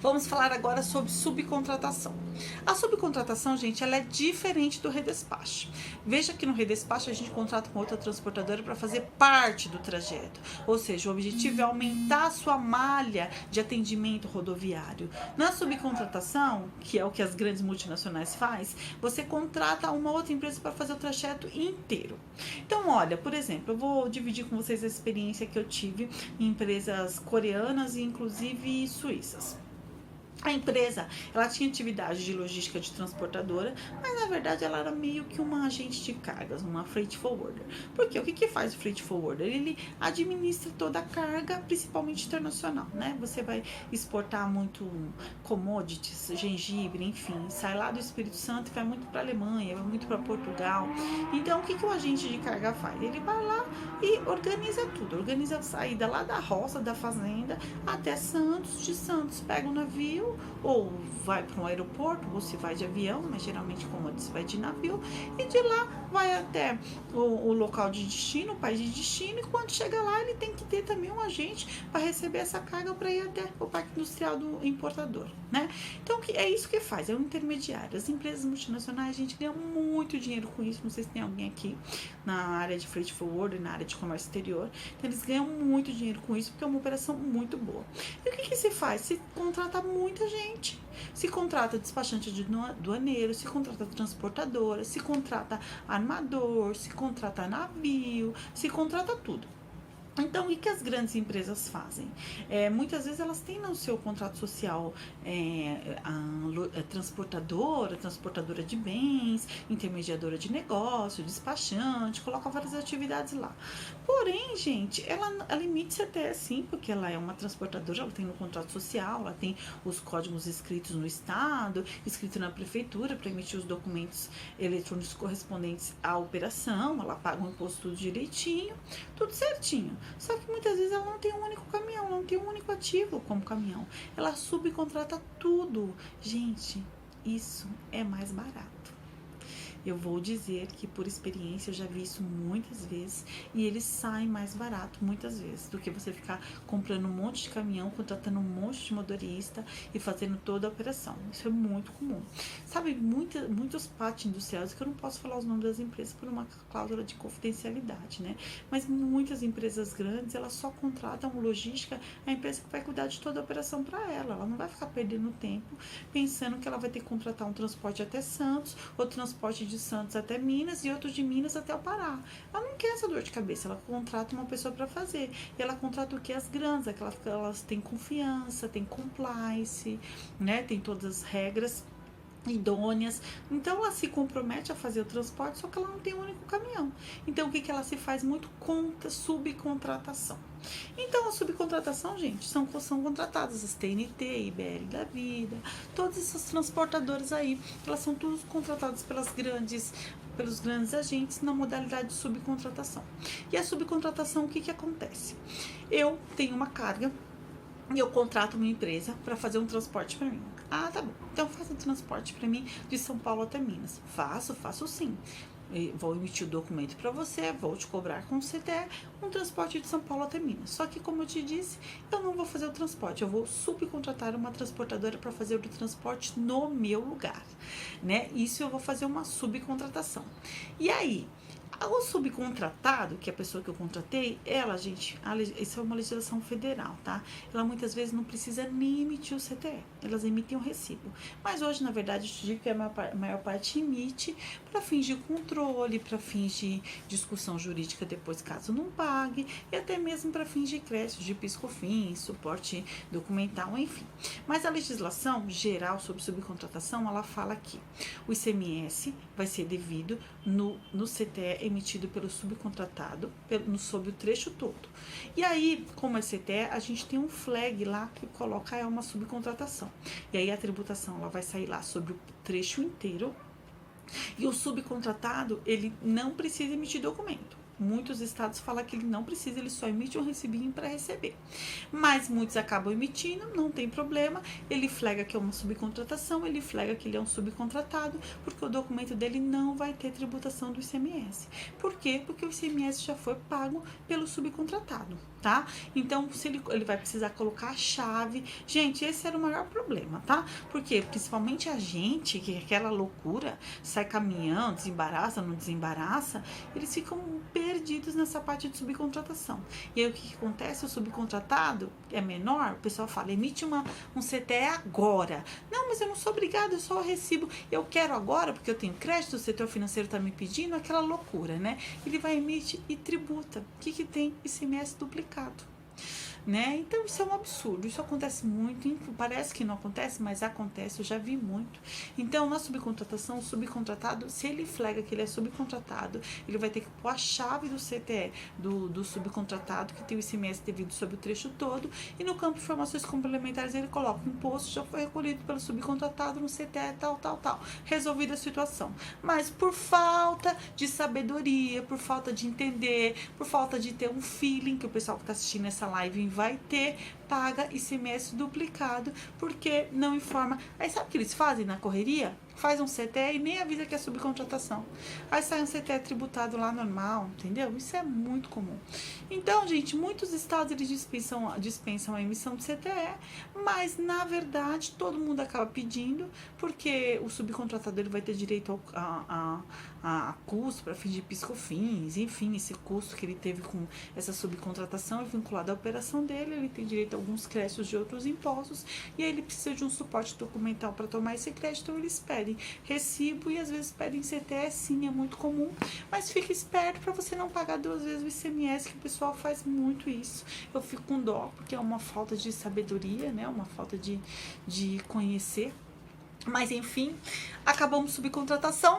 Vamos falar agora sobre subcontratação. A subcontratação, gente, ela é diferente do redespacho. Veja que no redespacho a gente contrata uma outra transportadora para fazer parte do trajeto. Ou seja, o objetivo é aumentar a sua malha de atendimento rodoviário. Na subcontratação, que é o que as grandes multinacionais faz, você contrata uma outra empresa para fazer o trajeto inteiro. Então, olha, por exemplo, eu vou dividir com vocês a experiência que eu tive em empresas coreanas e inclusive suíças. A empresa, ela tinha atividade de logística de transportadora, mas na verdade ela era meio que uma agente de cargas, uma freight forwarder. Porque o que faz o freight forwarder? Ele administra toda a carga, principalmente internacional, né? Você vai exportar muito commodities, gengibre, enfim, sai lá do Espírito Santo e vai muito para a Alemanha, vai muito para Portugal. Então, o que o agente de carga faz? Ele vai lá e organiza tudo, organiza a saída lá da roça, da fazenda, até Santos, de Santos pega o navio, ou vai para um aeroporto, ou se vai de avião, mas geralmente como se vai de navio, e de lá vai até o local de destino, o país de destino, e quando chega lá ele tem que ter também um agente para receber essa carga para ir até o parque industrial do importador, né? Então é isso que faz, é um intermediário. As empresas multinacionais, a gente ganha muito dinheiro com isso, não sei se tem alguém aqui na área de freight forward, na área de comércio exterior, então eles ganham muito dinheiro com isso, porque é uma operação muito boa. E o que se faz? Se contrata muita gente. Se contrata despachante de doaneiro, se contrata transportadora, se contrata armador, se contrata navio, se contrata tudo. Então, o que as grandes empresas fazem? Muitas vezes elas têm no seu contrato social transportadora de bens, intermediadora de negócio, despachante, coloca várias atividades lá. Porém, gente, ela emite até assim, porque ela é uma transportadora, ela tem no contrato social, ela tem os códigos escritos no estado, escrito na prefeitura para emitir os documentos eletrônicos correspondentes à operação, ela paga o imposto tudo direitinho, tudo certinho. Só que muitas vezes ela não tem um único caminhão, não tem um único ativo como caminhão. Ela subcontrata tudo. Gente, isso é mais barato. Eu vou dizer que por experiência eu já vi isso muitas vezes e eles saem mais barato muitas vezes do que você ficar comprando um monte de caminhão, contratando um monte de motorista e fazendo toda a operação. Isso é muito comum. Sabe, muitos pátios industriais, que eu não posso falar os nomes das empresas por uma cláusula de confidencialidade, né? Mas muitas empresas grandes, elas só contratam logística, a empresa que vai cuidar de toda a operação para ela. Ela não vai ficar perdendo tempo pensando que ela vai ter que contratar um transporte até Santos, ou transporte de Santos até Minas e outro de Minas até o Pará. Ela não quer essa dor de cabeça, ela contrata uma pessoa para fazer. E ela contrata o que? As grandes, aquelas que elas têm confiança, têm compliance, né? Tem todas as regras idôneas, então ela se compromete a fazer o transporte, só que ela não tem um único caminhão. Então o que ela se faz muito? Subcontratação. Então a subcontratação, gente, são contratadas as TNT, IBL da vida, todas essas transportadoras aí, elas são todas contratadas pelos grandes agentes na modalidade de subcontratação. E a subcontratação, o que acontece? Eu tenho uma carga e eu contrato uma empresa para fazer um transporte para mim. Ah, tá bom. Então faça um transporte para mim de São Paulo até Minas. Faço sim. Vou emitir o documento para você, vou te cobrar com o CTE um transporte de São Paulo até Minas. Só que, como eu te disse, eu não vou fazer o transporte, eu vou subcontratar uma transportadora para fazer o transporte no meu lugar, né? Isso eu vou fazer uma subcontratação. E aí, o subcontratado, que é a pessoa que eu contratei, ela, gente, isso é uma legislação federal, tá? Ela muitas vezes não precisa nem emitir o CTE, elas emitem o recibo. Mas hoje, na verdade, eu te digo que a maior parte emite para fins de controle, para fins de discussão jurídica depois, caso não pague, e até mesmo para fins de crédito, de PIS/COFINS, suporte documental, enfim. Mas a legislação geral sobre subcontratação, ela fala que o ICMS vai ser devido no CTE emitido pelo subcontratado sob o trecho todo. E aí, como é CTE, a gente tem um flag lá que coloca uma subcontratação. E aí a tributação ela vai sair lá sobre o trecho inteiro. E o subcontratado, ele não precisa emitir documento. Muitos estados falam que ele não precisa, ele só emite um recibinho para receber. Mas muitos acabam emitindo, não tem problema. Ele flega que é uma subcontratação, ele flega que ele é um subcontratado, porque o documento dele não vai ter tributação do ICMS. Por quê? Porque o ICMS já foi pago pelo subcontratado, tá? Então, se ele vai precisar colocar a chave. Gente, esse era o maior problema, tá? Porque principalmente a gente, que é aquela loucura, sai caminhando, desembaraça, não desembaraça, eles ficam perdidos nessa parte de subcontratação. E aí o que acontece? O subcontratado é menor, o pessoal fala, emite um CTE agora. Não, mas eu não sou obrigado, eu só recibo. Eu quero agora, porque eu tenho crédito, o setor financeiro está me pedindo, aquela loucura, né? Ele vai emitir e tributa. O que tem? ICMS duplicado. Né? Então isso é um absurdo, isso acontece muito, parece que não acontece, mas acontece, eu já vi muito. Então na subcontratação, o subcontratado, se ele flega que ele é subcontratado, ele vai ter que pôr a chave do CTE do subcontratado, que tem o ICMS devido sobre o trecho todo, e no campo de informações complementares ele coloca o imposto já foi recolhido pelo subcontratado no CTE tal, resolvida a situação. Mas por falta de sabedoria, por falta de entender, por falta de ter um feeling, que o pessoal que está assistindo essa live vai ter, paga ICMS duplicado, porque não informa. Aí sabe o que eles fazem na correria? Faz um CTE e nem avisa que é subcontratação. Aí sai um CTE tributado lá normal, entendeu? Isso é muito comum. Então, gente, muitos estados eles dispensam a emissão de CTE, mas na verdade todo mundo acaba pedindo, porque o subcontratador ele vai ter direito a custo para fins de PIS/COFINS, enfim, esse custo que ele teve com essa subcontratação é vinculado à operação dele, ele tem direito a alguns créditos de outros impostos, e aí ele precisa de um suporte documental para tomar esse crédito, então eles pedem recibo e às vezes pedem CTE, sim, é muito comum, mas fica esperto para você não pagar 2 vezes o ICMS, que o pessoal faz muito isso. Eu fico com dó, porque é uma falta de sabedoria, né, uma falta de conhecer. Mas enfim, acabamos subcontratação.